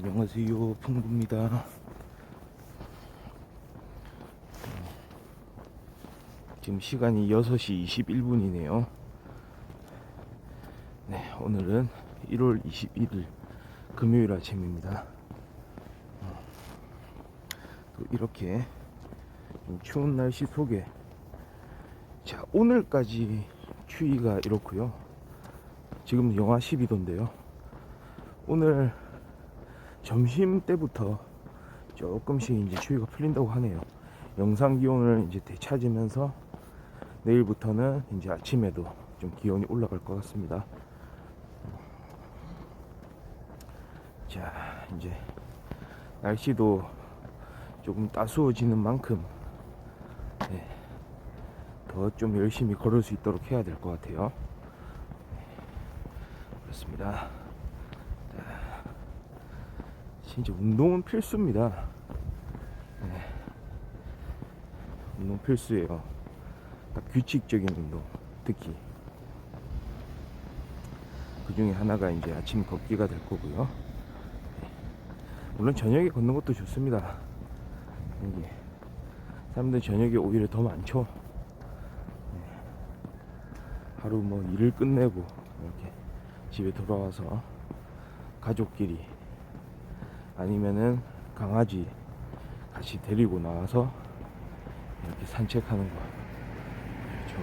안녕하세요, 풍부입니다. 지금 시간이 6시 21분이네요. 네, 오늘은 1월 21일 금요일 아침입니다. 또 이렇게 좀 추운 날씨 속에, 자, 오늘까지 추위가 이렇고요. 지금 영하 12도인데요. 오늘 점심 때부터 조금씩 이제 추위가 풀린다고 하네요. 영상 기온을 이제 되찾으면서 내일부터는 이제 아침에도 좀 기온이 올라갈 것 같습니다. 자, 이제 날씨도 조금 따스워지는 만큼 더 좀 열심히 걸을 수 있도록 해야 될 것 같아요. 그렇습니다. 진짜 운동은 필수입니다. 운동 필수예요. 딱 규칙적인 운동, 특히 그 중에 하나가 이제 아침 걷기가 될 거고요. 물론 저녁에 걷는 것도 좋습니다. 여기 사람들 저녁에 오히려 더 많죠. 하루 뭐 일을 끝내고 이렇게 집에 돌아와서 가족끼리 아니면은 강아지 같이 데리고 나와서 이렇게 산책하는 거 좋죠.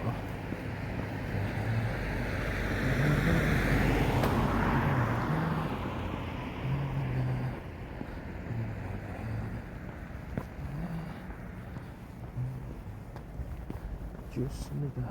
좋습니다.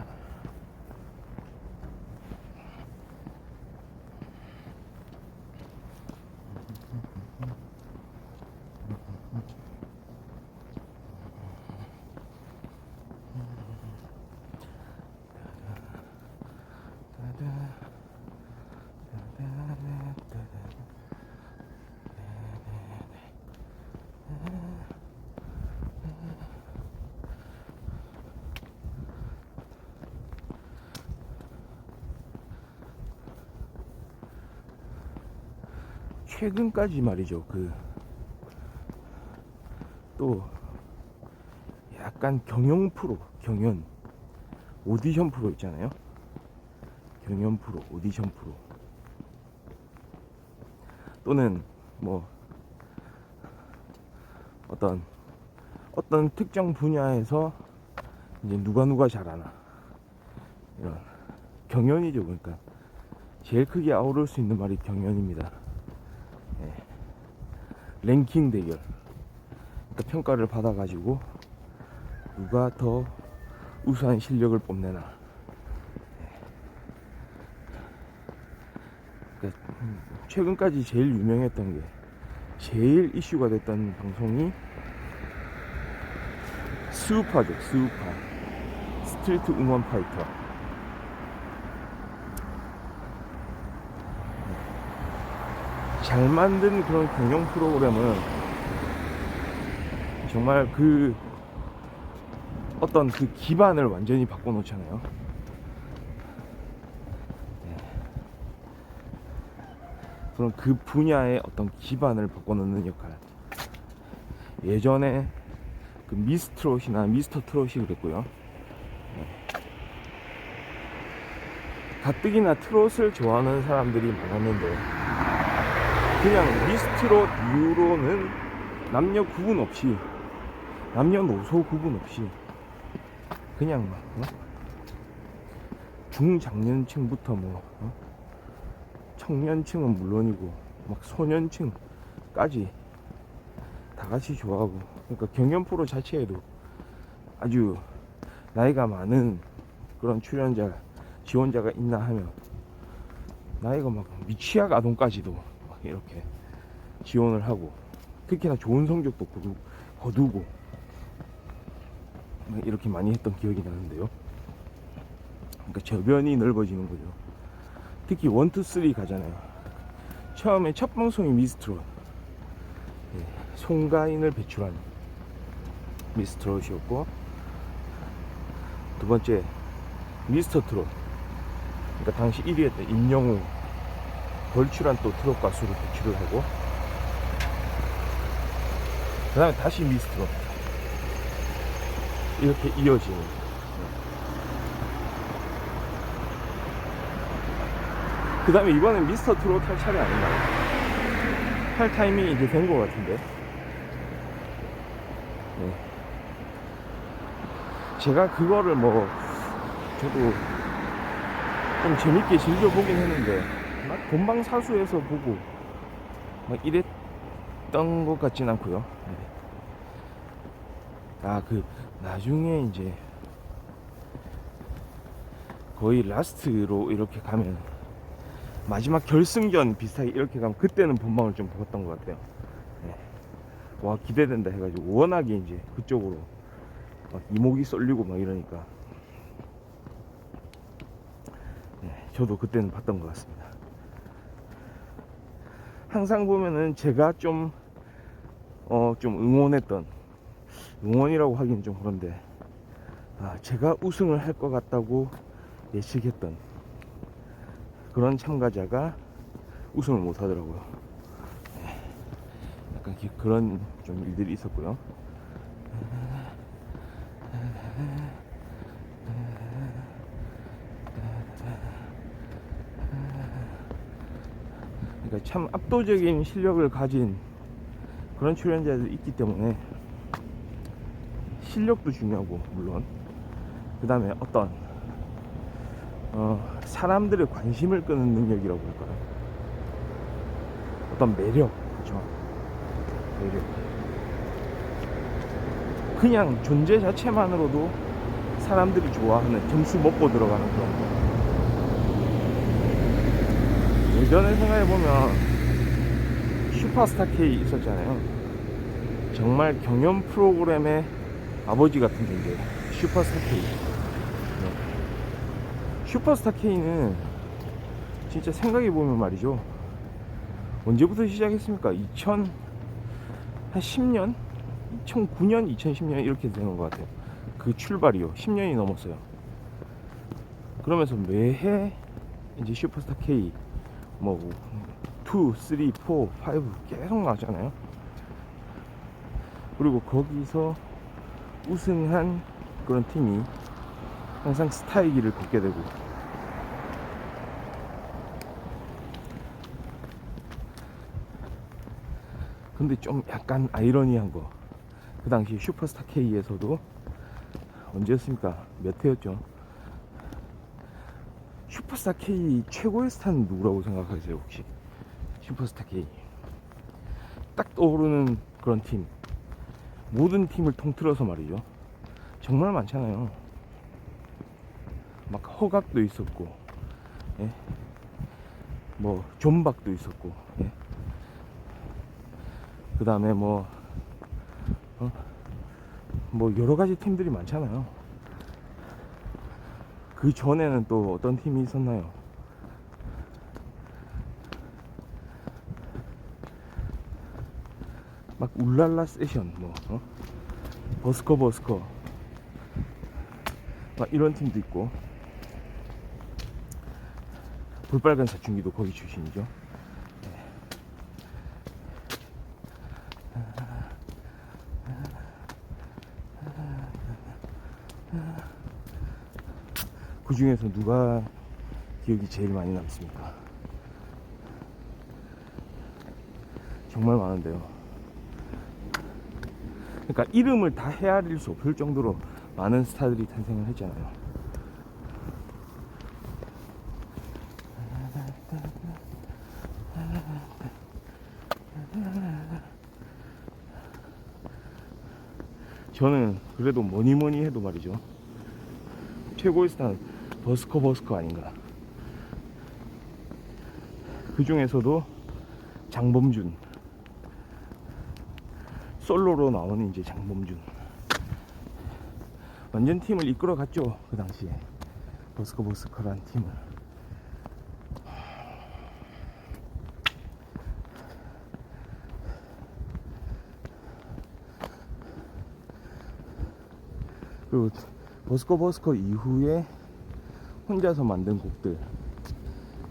최근까지 말이죠. 또 약간 경연 프로, 경연 오디션 프로 있잖아요. 경연 프로, 오디션 프로, 또는 뭐 어떤 특정 분야에서 이제 누가 잘하나, 이런 경연이죠. 그러니까 제일 크게 아우를 수 있는 말이 경연입니다. 랭킹 대결, 그러니까 평가를 받아가지고 누가 더 우수한 실력을 뽐내나. 그러니까 최근까지 제일 유명했던 게, 제일 이슈가 됐던 방송이 스우파죠. 스우파, 스트리트 우먼 파이터. 잘 만든 그런 경영 프로그램은 정말 어떤 그 기반을 완전히 바꿔놓잖아요. 그런 그 분야의 어떤 기반을 바꿔놓는 역할. 예전에 그 미스트롯이나 미스터 트롯이 그랬고요. 가뜩이나 트롯을 좋아하는 사람들이 많았는데, 그냥 미스트롯 이후로는 남녀 구분 없이, 남녀노소 구분 없이 그냥 막 중장년층부터 청년층은 물론이고 막 소년층까지 다 같이 좋아하고. 그러니까 경연 프로 자체에도 아주 나이가 많은 그런 출연자, 지원자가 있나 하면 나이가 막 미취학 아동까지도 막 이렇게 지원을 하고, 특히나 좋은 성적도 거두고 이렇게 많이 했던 기억이 나는데요. 그러니까 저변이 넓어지는 거죠. 특히 1, 2, 3 가잖아요. 처음에 첫 방송이 미스트롯, 송가인을 배출한 미스트롯이었고, 두 번째 미스터 트롯, 그러니까 당시 1위 했던 임영웅, 걸출한 또 트롯 가수를 배출을 하고, 그 다음에 다시 미스트로 이렇게 이어지는. 그 다음에 이번엔 미스터 트롯 탈 차례 아닌가요? 탈 타이밍이 이제 된 것 같은데. 네. 제가 그거를 뭐 저도 좀 재밌게 즐겨보긴 했는데 막 본방사수해서 보고 막 이랬던 것 같진 않고요. 네. 아, 그 나중에 이제 거의 라스트로 이렇게 가면 마지막 결승전 비슷하게 이렇게 가면 그때는 본방을 좀 봤던 것 같아요. 네. 와, 기대된다 해가지고 워낙에 이제 그쪽으로 막 이목이 쏠리고 막 이러니까 네, 저도 그때는 봤던 것 같습니다. 항상 보면은 제가 좀 응원했던, 응원이라고 하기는 좀 그런데, 제가 우승을 할 것 같다고 예측했던 그런 참가자가 우승을 못 하더라고요. 네, 약간 그런 좀 일들이 있었고요. 그러니까 참 압도적인 실력을 가진 그런 출연자들이 있기 때문에 실력도 중요하고, 물론 그 다음에 어떤 사람들의 관심을 끄는 능력이라고 할까요? 어떤 매력, 그렇죠? 매력. 그냥 존재 자체만으로도 사람들이 좋아하는, 점수 먹고 들어가는 그런 거. 예전에 생각해보면 슈퍼스타 K 있었잖아요. 정말 경연 프로그램의 아버지 같은 게 이제 슈퍼스타 K. 네. 슈퍼스타 K는 진짜 생각해보면 말이죠, 언제부터 시작했습니까? 2010년? 2009년, 2010년 이렇게 되는 것 같아요. 그 출발이요. 10년이 넘었어요. 그러면서 매해 이제 슈퍼스타 K 뭐 2, 3, 4, 5 계속 나왔잖아요. 그리고 거기서 우승한 그런 팀이 항상 스타의 길을 걷게 되고, 근데 좀 약간 아이러니한 거, 그 당시 슈퍼스타 K에서도 언제였습니까? 몇 회였죠? 슈퍼스타 K 최고의 스타는 누구라고 생각하세요, 혹시? 슈퍼스타 K 딱 떠오르는 그런 팀, 모든 팀을 통틀어서 말이죠, 정말 많잖아요. 막 허각도 있었고, 예? 뭐 존박도 있었고, 예? 그 다음에 뭐 여러 가지 팀들이 많잖아요. 그 전에는 또 어떤 팀이 있었나요? 막 울랄라 세션, 버스커 막 이런 팀도 있고, 볼빨간 사춘기도 거기 출신이죠. 그 중에서 누가 기억이 제일 많이 남습니까? 정말 많은데요. 그러니까 이름을 다 헤아릴 수 없을 정도로 많은 스타들이 탄생을 했잖아요. 저는 그래도 뭐니 해도 말이죠, 최고의 스타는 버스커 아닌가. 그 중에서도 장범준, 솔로로 나오는 이제 장범준, 완전 팀을 이끌어 갔죠, 그 당시에. 버스커란 팀을. 그리고 버스커 이후에 혼자서 만든 곡들,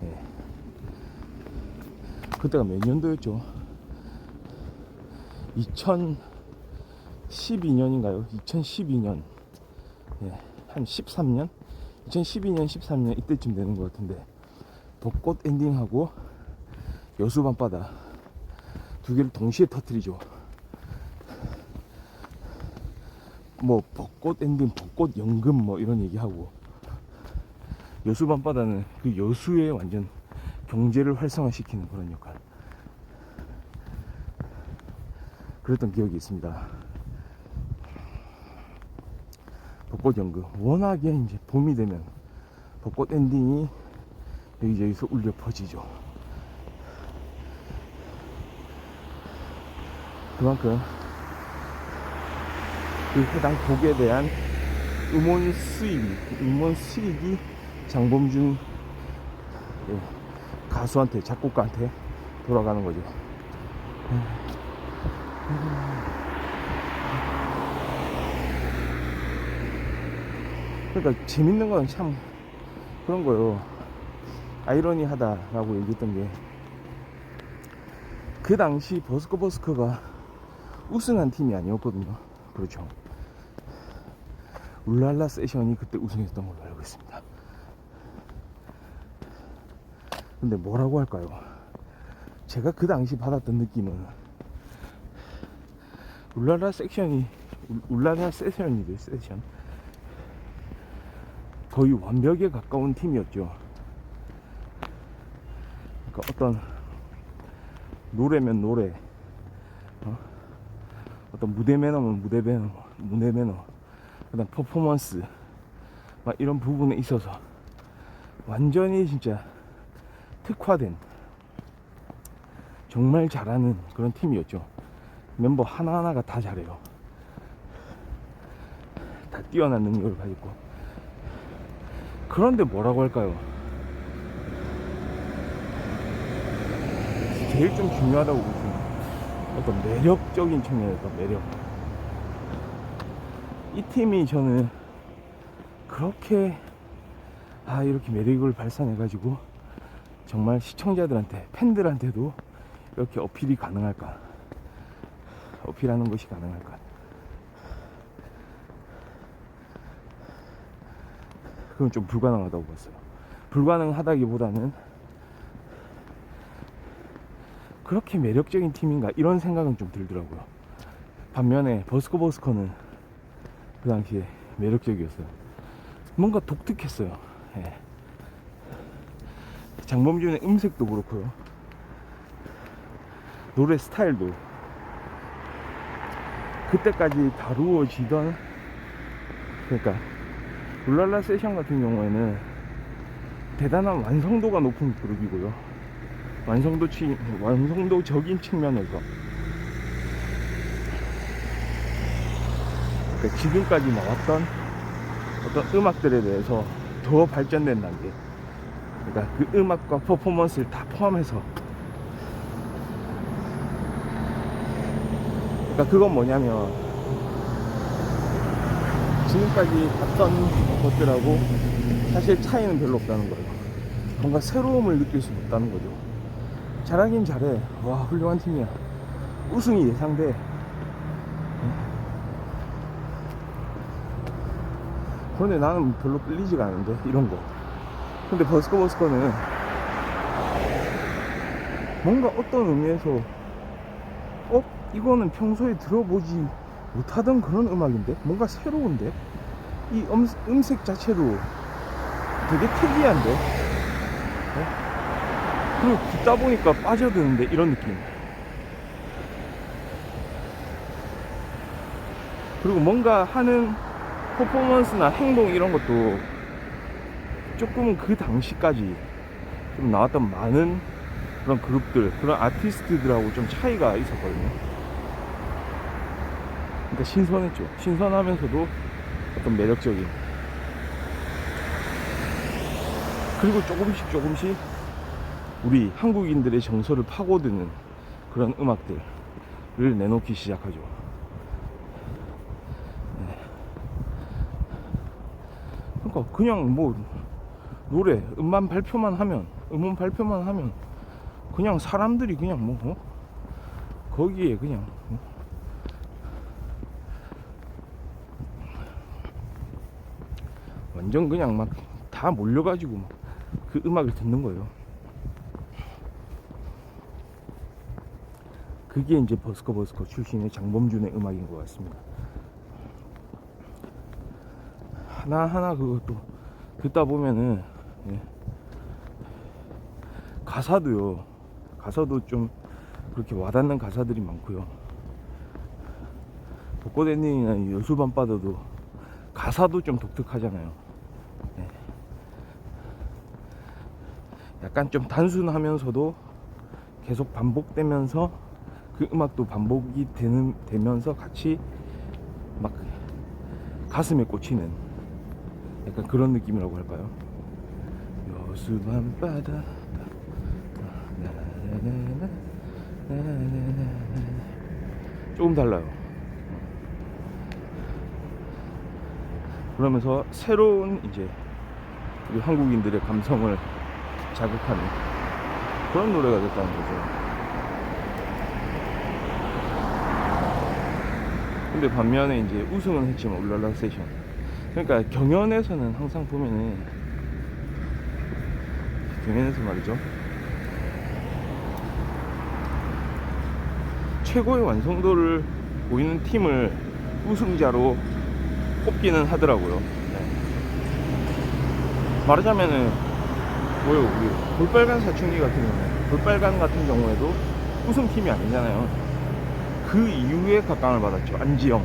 예. 그때가 몇 년도였죠? 12년인가요? 2012년, 예, 한 13년? 2012년, 13년 이때쯤 되는 것 같은데, 벚꽃 엔딩하고 여수 밤바다 두 개를 동시에 터뜨리죠. 뭐 벚꽃 엔딩, 벚꽃 연금 뭐 이런 얘기하고, 여수 밤바다는 그 여수에 완전 경제를 활성화시키는 그런 역할, 그랬던 기억이 있습니다. 벚꽃 연금, 워낙에 이제 봄이 되면 벚꽃 엔딩이 여기저기서 울려 퍼지죠. 그만큼 그 해당 곡에 대한 음원 수익이 장범준, 예, 가수한테, 작곡가한테 돌아가는 거죠. 그러니까 재밌는 건 참 그런 거예요. 아이러니하다라고 얘기했던 게, 그 당시 버스커가 우승한 팀이 아니었거든요. 그렇죠. 울랄라 세션이 그때 우승했던 걸로 알고 있습니다. 근데 뭐라고 할까요? 제가 그 당시 받았던 느낌은 울랄라 세션 거의 완벽에 가까운 팀이었죠. 그러니까 어떤 노래면 노래, 어떤 무대 매너면 무대 매너, 그다음 퍼포먼스, 막 이런 부분에 있어서 완전히 진짜 특화된, 정말 잘하는 그런 팀이었죠. 멤버 하나하나가 다 잘해요. 다 뛰어난 능력을 가지고. 그런데 뭐라고 할까요? 제일 좀 중요하다고 보시면 어떤 매력적인 측면에서 매력. 이 팀이 저는 그렇게 이렇게 매력을 발산해가지고 정말 시청자들한테, 팬들한테도 이렇게 어필하는 것이 가능할까? 그건 좀 불가능하다고 봤어요. 불가능하다기보다는 그렇게 매력적인 팀인가 이런 생각은 좀 들더라고요. 반면에 버스커는 그 당시에 매력적이었어요. 뭔가 독특했어요. 예. 장범준의 음색도 그렇고요, 노래 스타일도 그때까지 다루어지던, 그러니까 울랄라 세션 같은 경우에는 대단한 완성도가 높은 그룹이고요, 완성도적인 측면에서, 그러니까 지금까지 나왔던 어떤 음악들에 대해서 더 발전된 단계, 그러니까 그 음악과 퍼포먼스를 다 포함해서, 그러니까 그건 뭐냐면 지금까지 봤던 것들하고 사실 차이는 별로 없다는 거예요. 뭔가 새로움을 느낄 수 없다는 거죠. 잘하긴 잘해. 와, 훌륭한 팀이야. 우승이 예상돼. 그런데 나는 별로 끌리지가 않은데, 이런 거. 근데 버스커는 뭔가 어떤 의미에서 이거는 평소에 들어보지 못하던 그런 음악인데, 뭔가 새로운데, 이 음색 자체도 되게 특이한데, 그리고 듣다 보니까 빠져드는데, 이런 느낌. 그리고 뭔가 하는 퍼포먼스나 행동 이런 것도 조금은 그 당시까지 좀 나왔던 많은 그런 그룹들, 그런 아티스트들하고 좀 차이가 있었거든요. 그러니까 신선했죠. 신선하면서도 어떤 매력적인, 그리고 조금씩 우리 한국인들의 정서를 파고드는 그런 음악들을 내놓기 시작하죠. 그러니까 그냥 뭐 노래 음원 발표만 하면 그냥 사람들이 그냥 거기에 그냥 완전 그냥 막 다 몰려가지고 막 그 음악을 듣는 거예요. 그게 이제 버스커 출신의 장범준의 음악인 것 같습니다. 하나하나 그것도 듣다 보면은, 예. 가사도 좀 그렇게 와닿는 가사들이 많고요. 벚꽃 엔딩이나 여수밤바다도 가사도 좀 독특하잖아요. 예. 약간 좀 단순하면서도 계속 반복되면서 그 음악도 반복이 되면서 같이 막 가슴에 꽂히는 약간 그런 느낌이라고 할까요? 여수밤바다 조금 달라요. 그러면서 새로운 이제 우리 한국인들의 감성을 자극하는 그런 노래가 됐다는 거죠. 근데 반면에 이제 우승은 했지만 울랄라 세션, 그러니까 경연에서는 항상 보면은, 경연에서 말이죠, 최고의 완성도를 보이는 팀을 우승자로 꼽기는 하더라고요. 네. 말하자면은 뭐요, 우리 볼빨간 사춘기 같은 경우에도 우승팀이 아니잖아요. 그 이후에 각광을 받았죠. 안지영.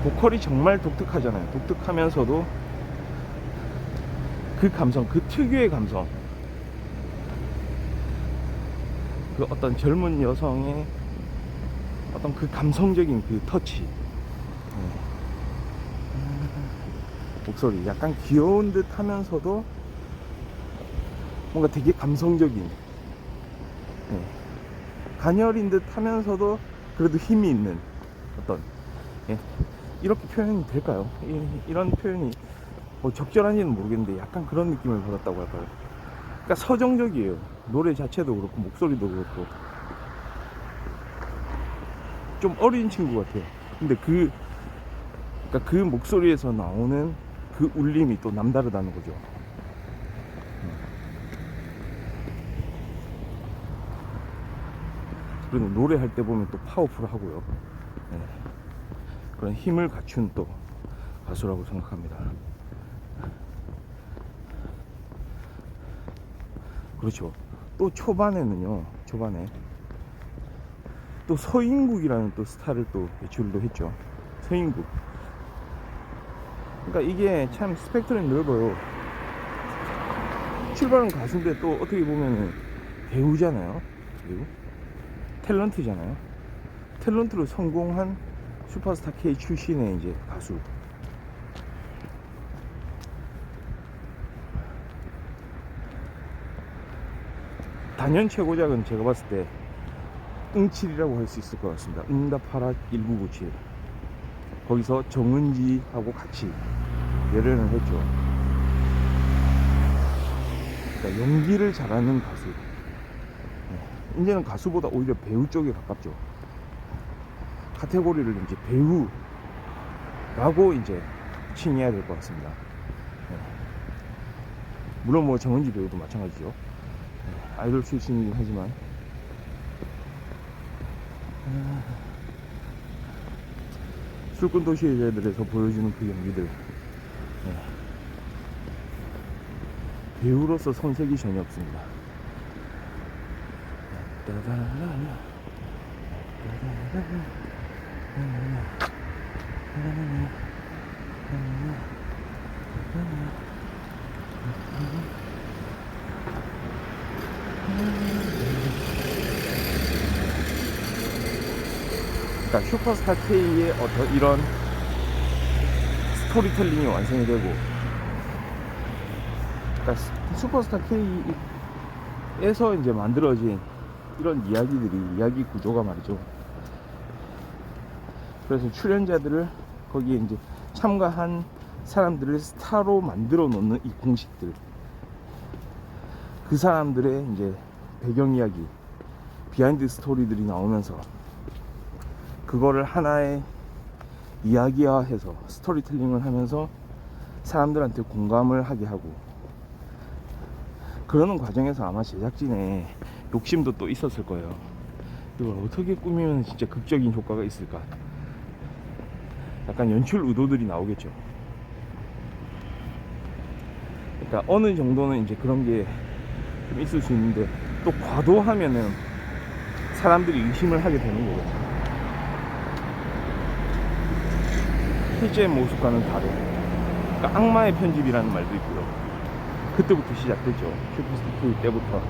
보컬이 정말 독특하잖아요. 독특하면서도 그 감성, 그 특유의 감성, 그 어떤 젊은 여성의 어떤 그 감성적인 그 터치, 목소리 약간 귀여운 듯 하면서도 뭔가 되게 감성적인, 가녀린 듯 하면서도 그래도 힘이 있는 어떤, 이렇게 표현이 될까요? 이런 표현이 뭐 적절한지는 모르겠는데 약간 그런 느낌을 받았다고 할까요? 그러니까 서정적이에요. 노래 자체도 그렇고 목소리도 그렇고 좀 어린 친구 같아요. 근데 그러니까 그 목소리에서 나오는 그 울림이 또 남다르다는 거죠. 그리고 노래할 때 보면 또 파워풀하고요. 네. 그런 힘을 갖춘 또 가수라고 생각합니다. 그렇죠. 또 초반에 또 서인국이라는 또 스타를 또 배출도 했죠. 서인국. 그러니까 이게 참 스펙트럼이 넓어요. 출발은 가수인데 또 어떻게 보면은 배우잖아요. 배우? 탤런트잖아요. 탤런트로 성공한 슈퍼스타 K 출신의 이제 가수. 단연 최고작은 제가 봤을 때 응칠이라고 할 수 있을 것 같습니다. 응답하라 1997. 거기서 정은지하고 같이 열연을 했죠. 그러니까 연기를 잘하는 가수. 이제는 가수보다 오히려 배우 쪽에 가깝죠. 카테고리를 이제 배우라고 이제 칭해야 될 것 같습니다. 물론 뭐 정은지 배우도 마찬가지죠. 아이돌 출신이긴 하지만 술꾼 도시의 여자들에서 보여주는 그 연기들, 배우로서 손색이 전혀 없습니다. 그러니까 슈퍼스타 K의 어떤 이런 스토리텔링이 완성이 되고, 그러니까 슈퍼스타 K에서 이제 만들어진 이런 이야기 구조가 말이죠. 그래서 출연자들을 거기에 이제 참가한 사람들을 스타로 만들어 놓는 이 공식들, 그 사람들의 이제 배경 이야기, 비하인드 스토리들이 나오면서 그거를 하나의 이야기화해서 스토리텔링을 하면서 사람들한테 공감을 하게 하고, 그러는 과정에서 아마 제작진의 욕심도 또 있었을 거예요. 이걸 어떻게 꾸미면 진짜 극적인 효과가 있을까, 약간 연출 의도들이 나오겠죠. 그러니까 어느 정도는 이제 그런 게 좀 있을 수 있는데, 또 과도하면은 사람들이 의심을 하게 되는 거죠. 실제 모습과는 다른, 그러니까 악마의 편집이라는 말도 있고요. 그때부터 시작됐죠. 슈퍼스타 K 때부터.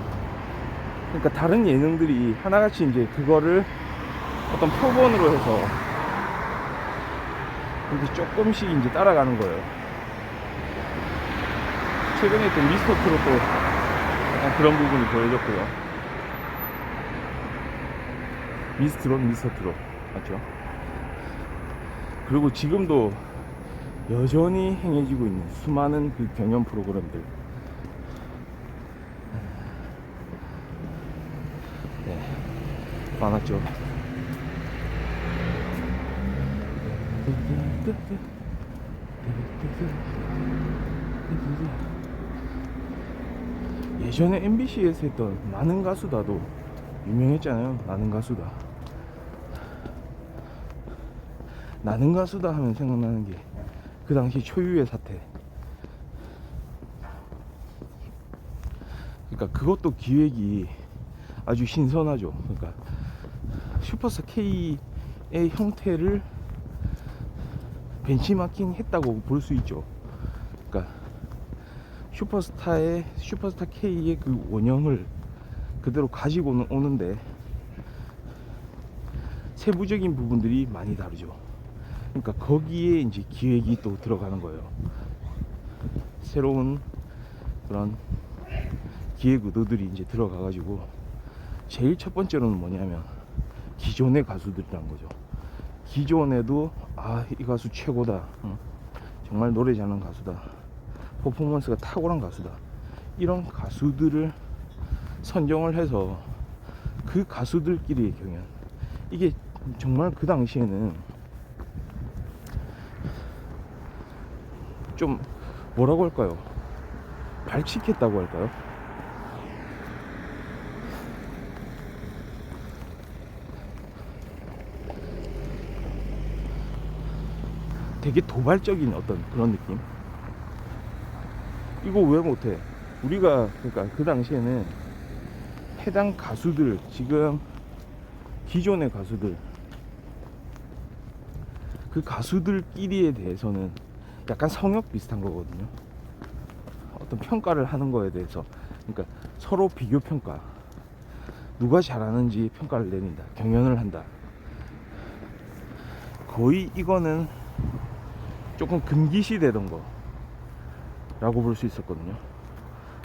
그러니까 다른 예능들이 하나같이 이제 그거를 어떤 표본으로 해서 이렇게 조금씩 이제 따라가는 거예요. 최근에 또 미스터 트롯도 약간 그런 부분이 보여졌고요. 미스터 트롯 맞죠? 그리고 지금도 여전히 행해지고 있는 수많은 그 경연 프로그램들. 네, 많았죠. 예전에 MBC에서 했던 나는 가수다도 유명했잖아요. 나는 가수다. 나는 가수다 하면 생각나는 게 그 당시 초유의 사태. 그러니까 그것도 기획이 아주 신선하죠. 그러니까 슈퍼스타 K의 형태를 벤치마킹 했다고 볼 수 있죠. 그러니까 슈퍼스타 K의 그 원형을 그대로 가지고 오는데 세부적인 부분들이 많이 다르죠. 그러니까 거기에 이제 기획이 또 들어가는 거예요. 새로운 그런 기획 의도들이 이제 들어가가지고, 제일 첫 번째로는 뭐냐면 기존의 가수들이란 거죠. 기존에도 이 가수 최고다, 정말 노래 잘하는 가수다, 퍼포먼스가 탁월한 가수다, 이런 가수들을 선정을 해서 그 가수들끼리의 경연, 이게 정말 그 당시에는 좀 뭐라고 할까요? 발칙했다고 할까요? 되게 도발적인 어떤 그런 느낌? 이거 왜 못해? 우리가, 그러니까 그 당시에는 해당 가수들, 지금 기존의 가수들, 그 가수들끼리에 대해서는 약간 성역 비슷한 거거든요. 어떤 평가를 하는 거에 대해서, 그러니까 서로 비교 평가, 누가 잘하는지 평가를 내린다, 경연을 한다. 거의 이거는 조금 금기시되던 거라고 볼 수 있었거든요.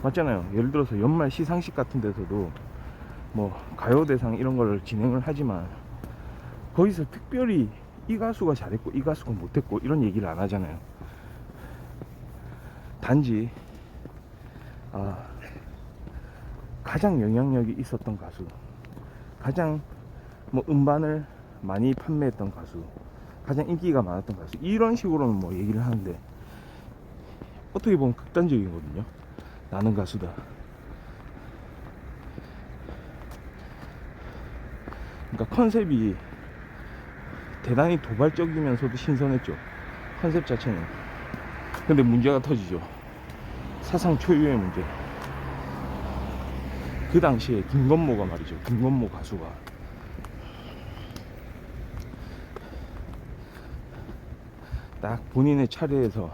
맞잖아요. 예를 들어서 연말 시상식 같은 데서도 뭐 가요대상 이런 걸 진행을 하지만 거기서 특별히 이 가수가 잘했고 이 가수가 못했고 이런 얘기를 안 하잖아요. 단지 가장 영향력이 있었던 가수, 가장 뭐 음반을 많이 판매했던 가수, 가장 인기가 많았던 가수, 이런 식으로는 뭐 얘기를 하는데, 어떻게 보면 극단적이거든요. 나는 가수다. 그러니까 컨셉이 대단히 도발적이면서도 신선했죠. 컨셉 자체는. 근데 문제가 터지죠. 사상 초유의 문제. 그 당시에 김건모가 말이죠. 김건모 가수가 딱 본인의 차례에서,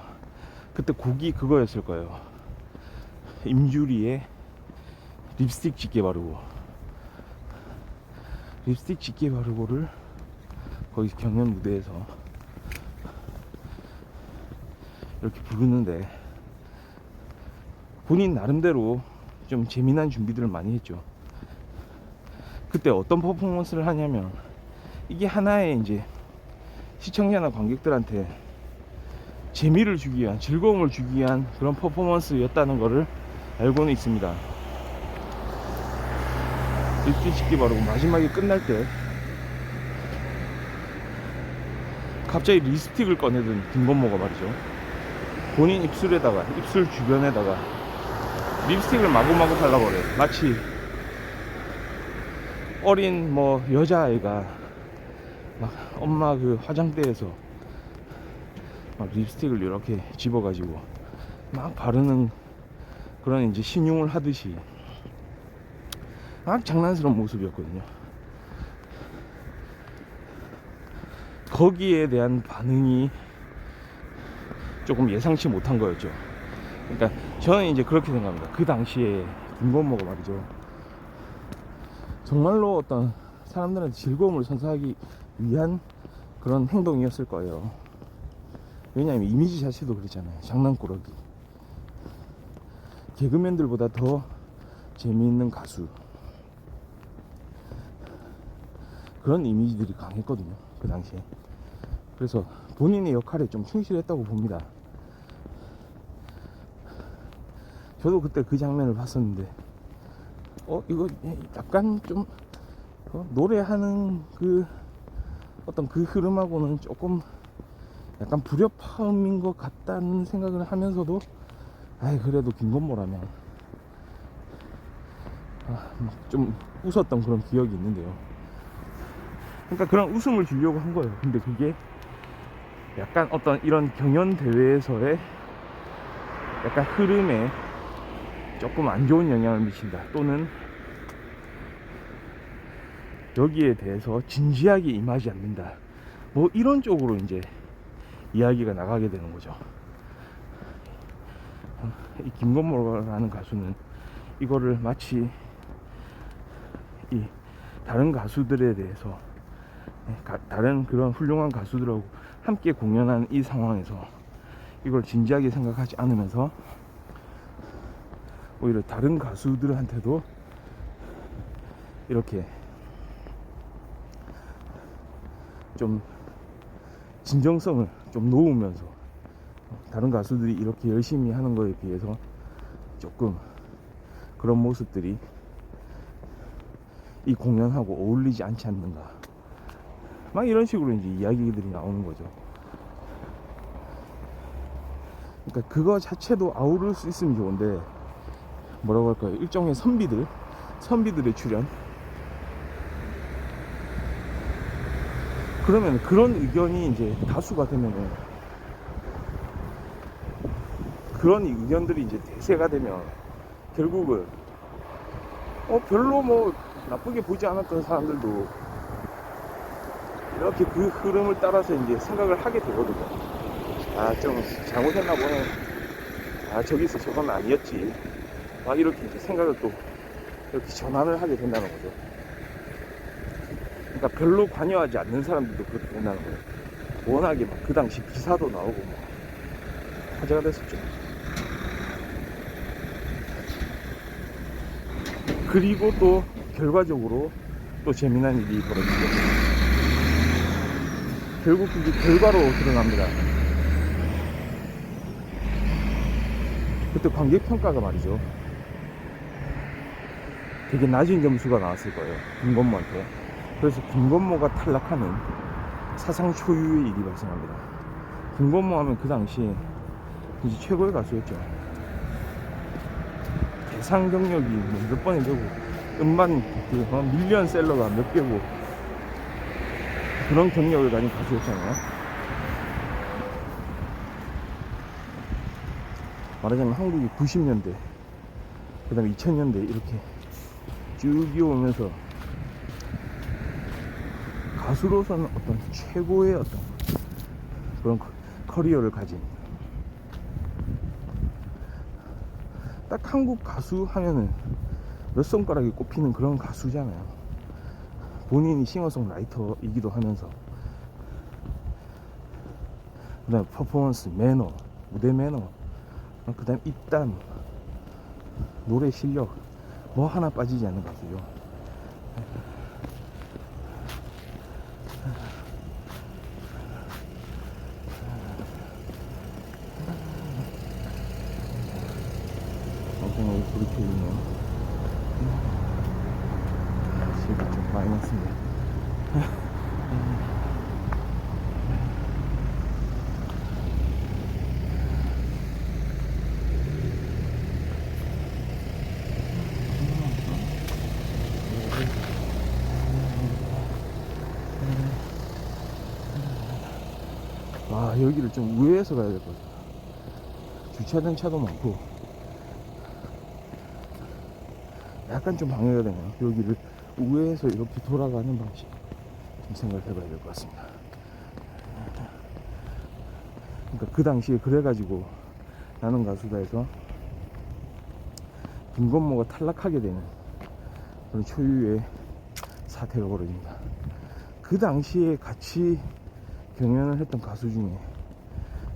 그때 곡이 그거였을 거예요. 임주리의 립스틱 짙게 바르고, 립스틱 짙게 바르고를 거기 경연 무대에서 이렇게 부르는데, 본인 나름대로 좀 재미난 준비들을 많이 했죠. 그때 어떤 퍼포먼스를 하냐면, 이게 하나의 이제 시청자나 관객들한테 재미를 주기 위한, 즐거움을 주기 위한 그런 퍼포먼스였다는 것을 알고는 있습니다. 립스틱 짙게 바르고 마지막에 끝날 때 갑자기 립스틱을 꺼내든 김건모가 말이죠. 본인 입술에다가, 입술 주변에다가 립스틱을 마구마구 발라버려요. 마치 어린 뭐 여자아이가 막 엄마 그 화장대에서 막 립스틱을 이렇게 집어가지고 막 바르는 그런 이제 신용을 하듯이 막 장난스러운 모습이었거든요. 거기에 대한 반응이 조금 예상치 못한 거였죠. 그러니까 저는 이제 그렇게 생각합니다. 그 당시에 김건모가 말이죠, 정말로 어떤 사람들한테 즐거움을 선사하기 위한 그런 행동이었을 거예요. 왜냐하면 이미지 자체도 그렇잖아요. 장난꾸러기, 개그맨들보다 더 재미있는 가수, 그런 이미지들이 강했거든요, 그 당시에. 그래서 본인의 역할에 좀 충실했다고 봅니다. 저도 그때 그 장면을 봤었는데 이거 약간 좀 노래하는 그 어떤 그 흐름하고는 조금 약간 불협화음인 것 같다는 생각을 하면서도, 그래도 김건모라면 좀 웃었던 그런 기억이 있는데요. 그러니까 그런 웃음을 주려고 한 거예요. 근데 그게 약간 어떤 이런 경연 대회에서의 약간 흐름에 조금 안 좋은 영향을 미친다, 또는 여기에 대해서 진지하게 임하지 않는다, 뭐 이런 쪽으로 이제 이야기가 나가게 되는 거죠. 이 김건모라는 가수는 이거를 마치 이 다른 가수들에 대해서, 다른 그런 훌륭한 가수들하고 함께 공연한 이 상황에서 이걸 진지하게 생각하지 않으면서 오히려 다른 가수들한테도 이렇게 좀 진정성을 좀 놓으면서, 다른 가수들이 이렇게 열심히 하는 거에 비해서 조금 그런 모습들이 이 공연하고 어울리지 않지 않는가, 막 이런 식으로 이제 이야기들이 나오는 거죠. 그러니까 그거 자체도 아우를 수 있으면 좋은데, 뭐라고 할까요, 일종의 선비들의 출연, 그러면 그런 의견이 이제 다수가 되면은, 그런 의견들이 이제 대세가 되면 결국은 별로 뭐 나쁘게 보지 않았던 사람들도 이렇게 그 흐름을 따라서 이제 생각을 하게 되거든요. 좀 잘못했나 보네, 저기서 저건 아니었지, 막 이렇게 이제 생각을 또 이렇게 전환을 하게 된다는 거죠. 그러니까 별로 관여하지 않는 사람들도 그렇게 된다는 거예요. 워낙에 막 그 당시 기사도 나오고 막 화제가 됐었죠. 그리고 또 결과적으로 또 재미난 일이 벌어지죠. 결국 그게 결과로 드러납니다. 그때 관객평가가 말이죠, 되게 낮은 점수가 나왔을 거예요, 김건모한테. 그래서 김건모가 탈락하는 사상 초유의 일이 발생합니다. 김건모 하면 그 당시에 이제 최고의 가수였죠. 대상 경력이 뭐 몇 번이 되고, 음반 밀리언셀러가 몇 개고, 그런 경력을 가진 가수였잖아요. 말하자면 한국이 90년대, 그 다음에 2000년대 이렇게 쭉 이어오면서 가수로서는 어떤 최고의 어떤 그런 커리어를 가진, 딱 한국 가수 하면은 몇 손가락이 꼽히는 그런 가수잖아요. 본인이 싱어송라이터이기도 하면서, 그 다음에 퍼포먼스 매너, 무대 매너, 그 다음에 입담, 노래 실력, 뭐 하나 빠지지 않는 가수죠. 엄청 불이 켜지네요. 지금 좀 마이너스인데. 여기를 좀 우회해서 가야 될 것 같아요. 주차된 차도 많고 약간 좀 방해가 되네요. 여기를 우회해서 이렇게 돌아가는 방식 좀 생각해 봐야 될 것 같습니다. 그러니까 그 당시에 그래가지고 나는 가수다 해서 김건모가 탈락하게 되는 그런 초유의 사태가 벌어집니다. 그 당시에 같이 경연을 했던 가수 중에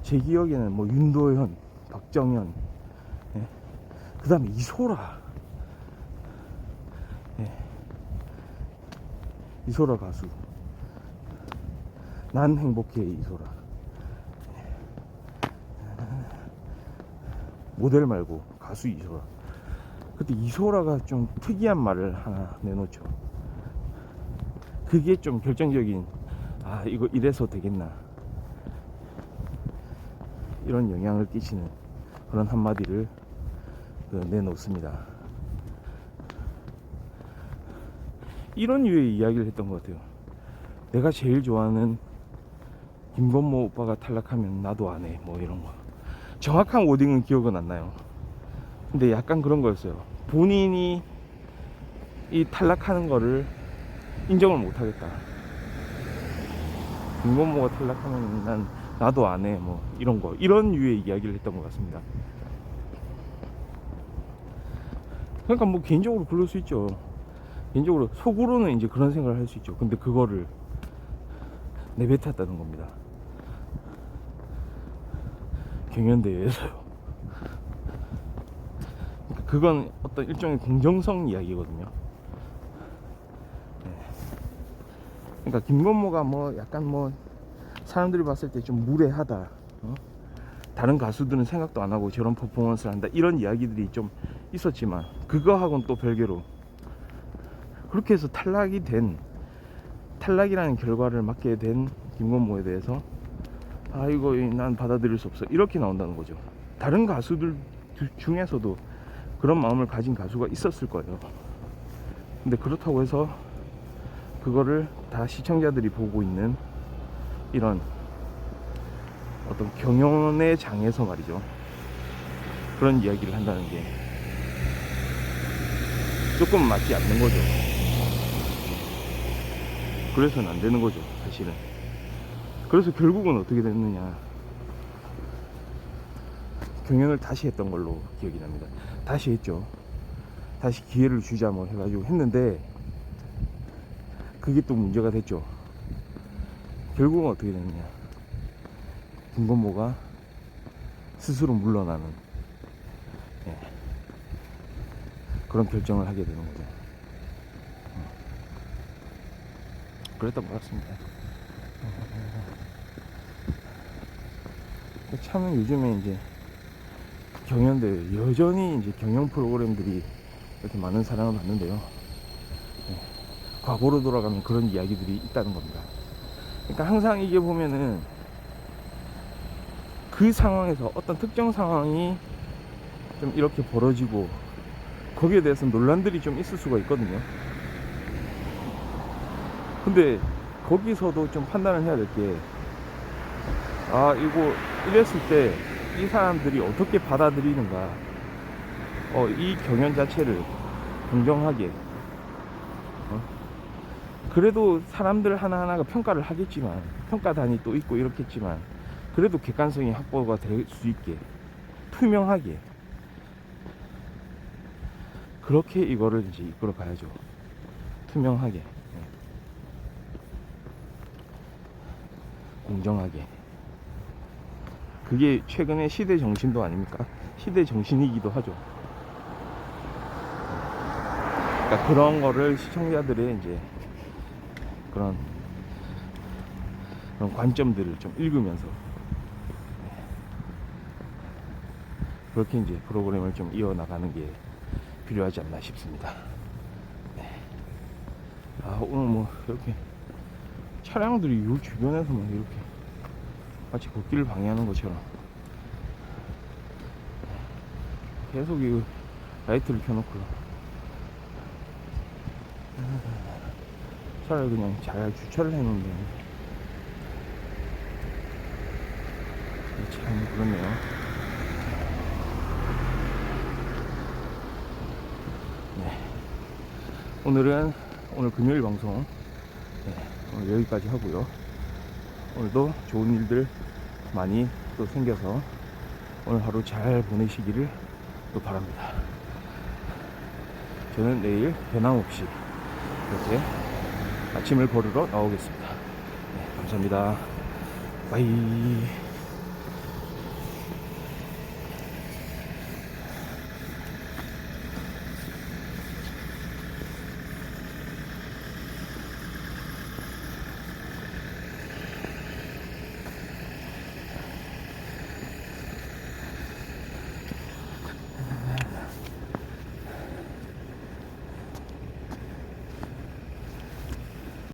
제 기억에는 뭐 윤도현, 박정현, 예? 그 다음에 이소라, 예? 이소라 가수, 난 행복해 이소라, 모델 말고 가수 이소라. 그때 이소라가 좀 특이한 말을 하나 내놓죠. 그게 좀 결정적인, 아 이거 이래서 되겠나 이런 영향을 끼치는 그런 한마디를 내놓습니다. 이런 유의 이야기를 했던 것 같아요. 내가 제일 좋아하는 김건모 오빠가 탈락하면 나도 안 해, 뭐 이런 거. 정확한 워딩은 기억은 안 나요. 근데 약간 그런 거였어요. 본인이 이 탈락하는 거를 인정을 못 하겠다. 김건모가 탈락하면 난 나도 안 해, 뭐 이런 거, 이런 유의 이야기를 했던 것 같습니다. 그러니까 뭐 개인적으로 그럴 수 있죠. 개인적으로 속으로는 이제 그런 생각을 할 수 있죠. 근데 그거를 내뱉었다는 겁니다. 경연대회에서요. 그러니까 그건 어떤 일종의 공정성 이야기거든요. 네. 그러니까 김건모가 뭐 약간 뭐 사람들이 봤을 때 좀 무례하다, 다른 가수들은 생각도 안 하고 저런 퍼포먼스를 한다, 이런 이야기들이 좀 있었지만 그거하고는 또 별개로 그렇게 해서 탈락이라는 결과를 맞게 된 김건모에 대해서 아 이거 난 받아들일 수 없어, 이렇게 나온다는 거죠. 다른 가수들 중에서도 그런 마음을 가진 가수가 있었을 거예요. 근데 그렇다고 해서 그거를 다 시청자들이 보고 있는 이런 어떤 경연의 장에서 말이죠, 그런 이야기를 한다는 게 조금 맞지 않는 거죠. 그래서는 안 되는 거죠, 사실은. 그래서 결국은 어떻게 됐느냐, 경연을 다시 했던 걸로 기억이 납니다. 다시 했죠. 다시 기회를 주자 뭐 해가지고 했는데 그게 또 문제가 됐죠. 결국은 어떻게 됐느냐, 김건모가 스스로 물러나는, 예, 그런 결정을 하게 되는 거죠. 그랬던 것 같습니다. 참 요즘에 이제 경연대 여전히 이제 경연 프로그램들이 이렇게 많은 사랑을 받는데요. 네. 과거로 돌아가면 그런 이야기들이 있다는 겁니다. 그러니까 항상 이게 보면은 그 상황에서 어떤 특정 상황이 좀 이렇게 벌어지고 거기에 대해서 논란들이 좀 있을 수가 있거든요. 근데 거기서도 좀 판단을 해야 될 게, 아 이거 이랬을 때 이 사람들이 어떻게 받아들이는가, 이 경연 자체를 공정하게, 그래도 사람들 하나하나가 평가를 하겠지만, 평가단이 또 있고 이렇겠지만, 그래도 객관성이 확보가 될 수 있게 투명하게 그렇게 이거를 이제 이끌어 가야죠. 투명하게, 공정하게. 그게 최근의 시대 정신도 아닙니까? 시대 정신이기도 하죠. 그러니까 그런 거를 시청자들의 이제 그런 관점들을 좀 읽으면서 그렇게 이제 프로그램을 좀 이어나가는 게 필요하지 않나 싶습니다. 네. 아, 오늘 뭐 이렇게 차량들이 이 주변에서만 이렇게 마치 걷기를 방해하는 것처럼 계속 이 라이트를 켜놓고, 차라리 그냥 잘 주차를 해놓으면 참 그렇네요. 네. 오늘 금요일 방송 오늘 여기까지 하고요. 오늘도 좋은 일들 많이 또 생겨서 오늘 하루 잘 보내시기를 또 바랍니다. 저는 내일 변함없이 이렇게 아침을 걸으러 나오겠습니다. 네, 감사합니다. 바이.